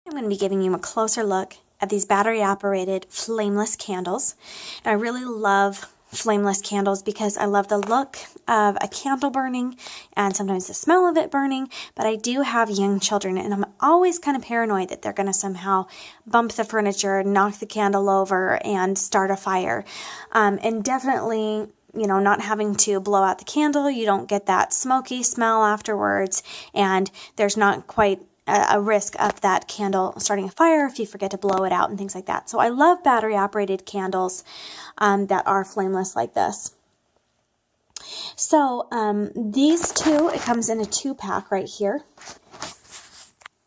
I'm going to be giving you a closer look at these battery-operated flameless candles. And I really love flameless candles because I love the look of a candle burning and sometimes the smell of it burning, but I do have young children and I'm always kind of paranoid that they're going to somehow bump the furniture, knock the candle over, and start a fire. And definitely, you know, not having to blow out the candle, you don't get that smoky smell afterwards, and there's not quite a risk of that candle starting a fire if you forget to blow it out and things like that. So I love battery operated candles that are flameless like this. So these two, it comes in a 2-pack right here.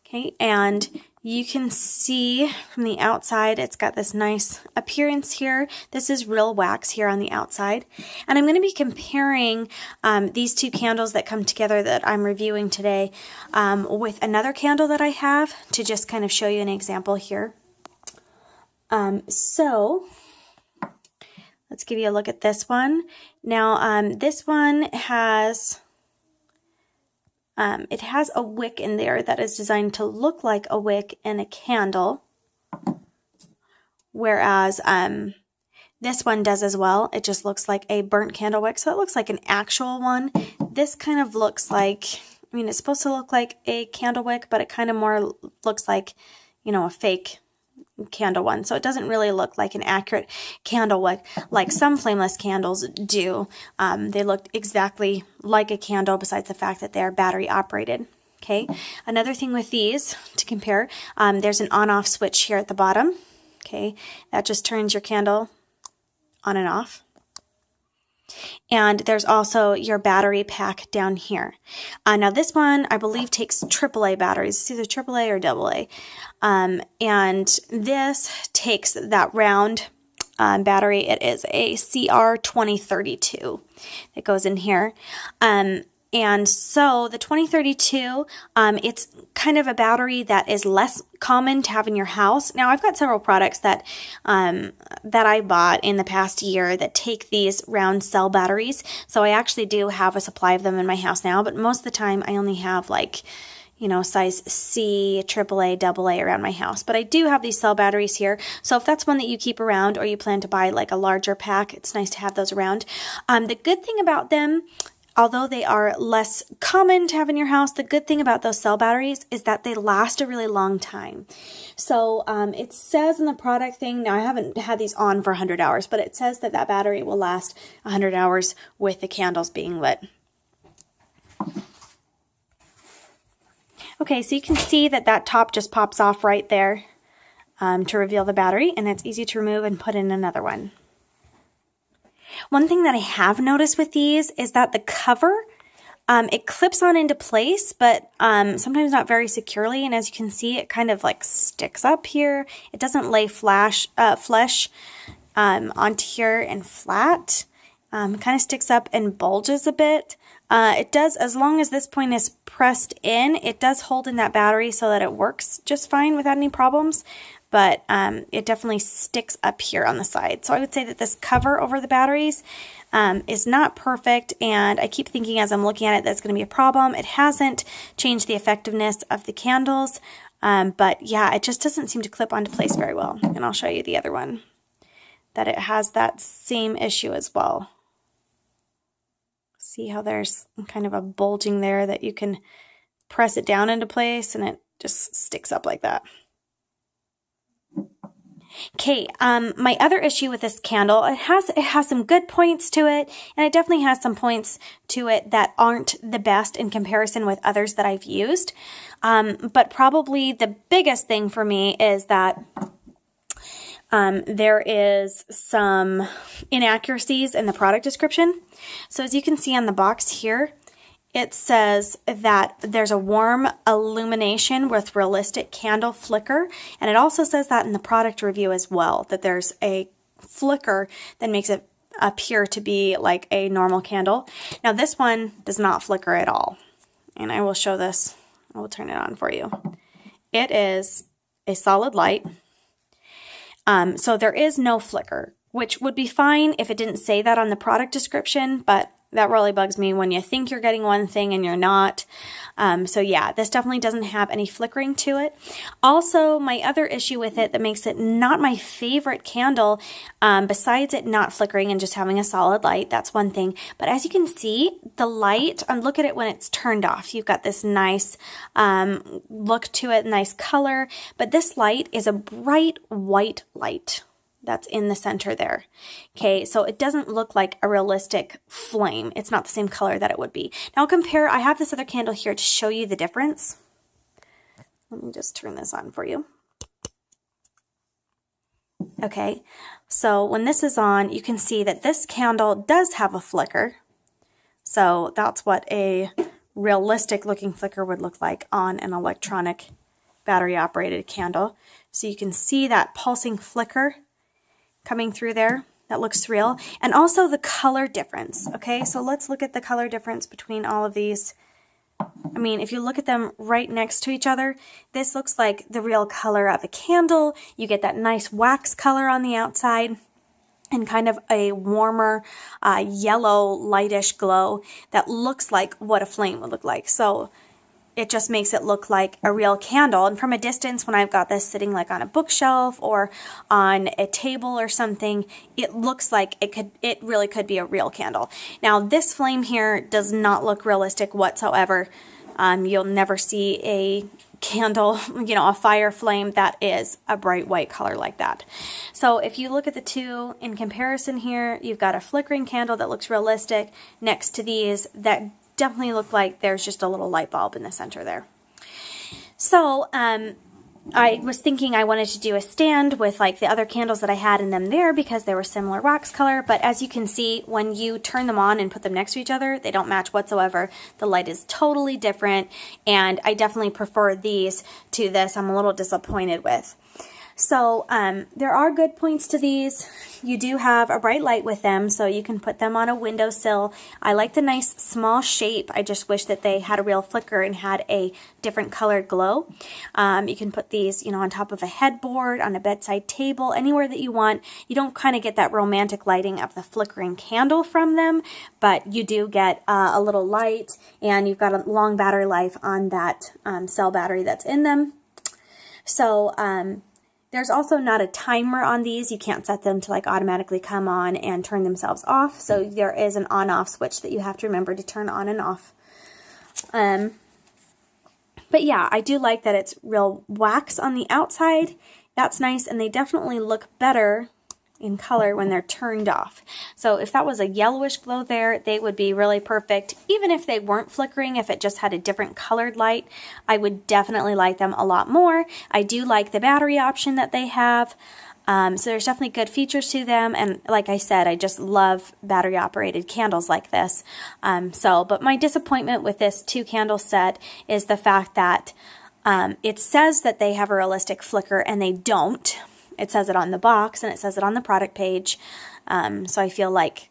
Okay, and you can see from the outside, it's got this nice appearance here. This is real wax here on the outside. And I'm going to be comparing these two candles that come together that I'm reviewing today with another candle that I have to just kind of show you an example here. So let's give you a look at this one. Now, this one has... it has a wick in there that is designed to look like a wick in a candle, whereas this one does as well. It just looks like a burnt candle wick, so it looks like an actual one. This kind of looks like, I mean, it's supposed to look like a candle wick, but it kind of more looks like, you know, a fake candle one. So it doesn't really look like an accurate candle wick like some flameless candles do. They look exactly like a candle besides the fact that they are battery operated. Okay. Another thing with these to compare, there's an on-off switch here at the bottom. Okay. That just turns your candle on and off. And there's also your battery pack down here. Now this one, I believe, takes AAA batteries. It's either AAA or AA. And this takes that round battery. It is a CR2032 that goes in here. And so the 2032, it's kind of a battery that is less common to have in your house. Now, I've got several products that that I bought in the past year that take these round cell batteries. So I actually do have a supply of them in my house now, but most of the time I only have like, you know, size C, AAA, AA around my house. But I do have these cell batteries here. So if that's one that you keep around or you plan to buy like a larger pack, it's nice to have those around. The good thing about them, although they are less common to have in your house, the good thing about those cell batteries is that they last a really long time. So it says in the product thing, now I haven't had these on for 100 hours, but it says that that battery will last 100 hours with the candles being lit. Okay, so you can see that that top just pops off right there to reveal the battery, and it's easy to remove and put in another one. One thing that I have noticed with these is that the cover, it clips on into place, but sometimes not very securely. And as you can see, it kind of like sticks up here. It doesn't lay flush onto here and flat. It kind of sticks up and bulges a bit. It does, as long as this point is pressed in, it does hold in that battery so that it works just fine without any problems. But it definitely sticks up here on the side. So I would say that this cover over the batteries is not perfect, and I keep thinking as I'm looking at it that's going to be a problem. It hasn't changed the effectiveness of the candles, but yeah, it just doesn't seem to clip onto place very well. And I'll show you the other one, that it has that same issue as well. See how there's kind of a bulging there that you can press it down into place and it just sticks up like that. Okay, my other issue with this candle, it has some good points to it, and it definitely has some points to it that aren't the best in comparison with others that I've used. But probably the biggest thing for me is that there is some inaccuracies in the product description. So as you can see on the box here, it says that there's a warm illumination with realistic candle flicker, and it also says that in the product review as well, that there's a flicker that makes it appear to be like a normal candle. Now this one does not flicker at all, and I will show this. I will turn it on for you. It is a solid light, so there is no flicker, which would be fine if it didn't say that on the product description, but That really bugs me when you think you're getting one thing and you're not. So yeah, this definitely doesn't have any flickering to it. Also, my other issue with it that makes it not my favorite candle, besides it not flickering and just having a solid light, that's one thing. But as you can see, the light, look at it when it's turned off. You've got this nice look to it, nice color. But this light is a bright white light that's in the center there. Okay, so it doesn't look like a realistic flame. It's not the same color that it would be. Now compare, I have this other candle here to show you the difference. Let me just turn this on for you. Okay, so when this is on, you can see that this candle does have a flicker. So that's what a realistic looking flicker would look like on an electronic battery operated candle. So you can see that pulsing flicker coming through there. That looks real. And also the color difference. Okay, so let's look at the color difference between all of these. I mean, if you look at them right next to each other, this looks like the real color of a candle. You get that nice wax color on the outside and kind of a warmer yellow lightish glow that looks like what a flame would look like. So it just makes it look like a real candle. And from a distance, when I've got this sitting like on a bookshelf or on a table or something, it looks like it really could be a real candle. Now this flame here does not look realistic whatsoever. You'll never see a candle, a fire flame that is a bright white color like that. So if you look at the two in comparison here, you've got a flickering candle that looks realistic next to these that definitely look like there's just a little light bulb in the center there. So I was thinking I wanted to do a stand with like the other candles that I had in them there because they were similar wax color, but as you can see, when you turn them on and put them next to each other, they don't match whatsoever. The light is totally different, and I definitely prefer these to this. I'm a little disappointed with. So there are good points to these. You do have a bright light with them, so you can put them on a windowsill. I like the nice small shape. I just wish that they had a real flicker and had a different colored glow. You can put these, on top of a headboard, on a bedside table, anywhere that you want. You don't kind of get that romantic lighting of the flickering candle from them, but you do get a little light, and you've got a long battery life on that cell battery that's in them. So there's also not a timer on these. You can't set them to like automatically come on and turn themselves off. So there is an on-off switch that you have to remember to turn on and off. But yeah, I do like that it's real wax on the outside. That's nice, and they definitely look better in color when they're turned off. So if that was a yellowish glow there, they would be really perfect. Even if they weren't flickering, if it just had a different colored light, I would definitely like them a lot more. I do like the battery option that they have. So there's definitely good features to them. And like I said, I just love battery operated candles like this. But my disappointment with this 2-candle set is the fact that it says that they have a realistic flicker and they don't. It says it on the box and it says it on the product page. So I feel like,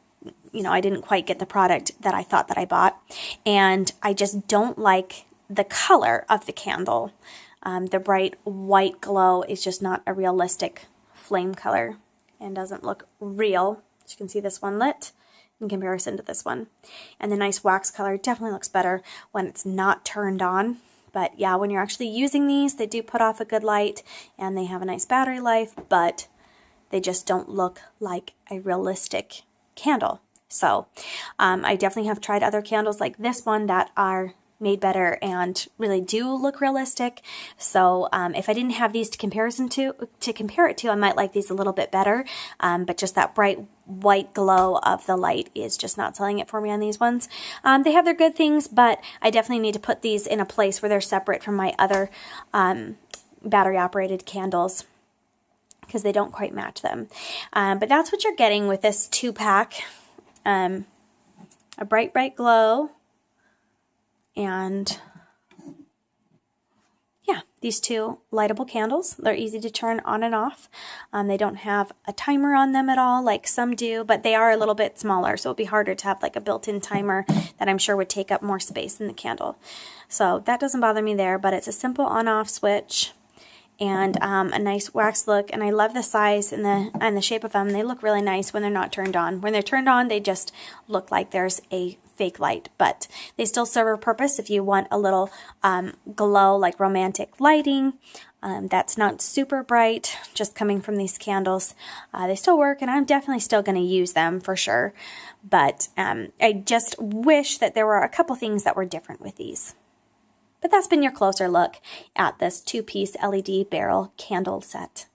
I didn't quite get the product that I thought that I bought. And I just don't like the color of the candle. The bright white glow is just not a realistic flame color and doesn't look real. As you can see, this one lit in comparison to this one. And the nice wax color definitely looks better when it's not turned on. But yeah, when you're actually using these, they do put off a good light and they have a nice battery life, but they just don't look like a realistic candle. So I definitely have tried other candles like this one that are made better and really do look realistic. So if I didn't have these to compare it to, I might like these a little bit better. But just that bright white glow of the light is just not selling it for me on these ones. They have their good things, but I definitely need to put these in a place where they're separate from my other battery operated candles because they don't quite match them. But that's what you're getting with this 2-pack. A bright glow. And yeah, these 2 lightable candles. They're easy to turn on and off. They don't have a timer on them at all like some do, but they are a little bit smaller, so it'll be harder to have like a built-in timer that I'm sure would take up more space in the candle. So that doesn't bother me there, but it's a simple on-off switch. and a nice wax look. And I love the size and the shape of them. They look really nice when they're not turned on. When they're turned on, they just look like there's a fake light, but they still serve a purpose if you want a little glow, like romantic lighting. That's not super bright, just coming from these candles. They still work, and I'm definitely still going to use them for sure. But I just wish that there were a couple things that were different with these. But that's been your closer look at this 2-piece LED barrel candle set.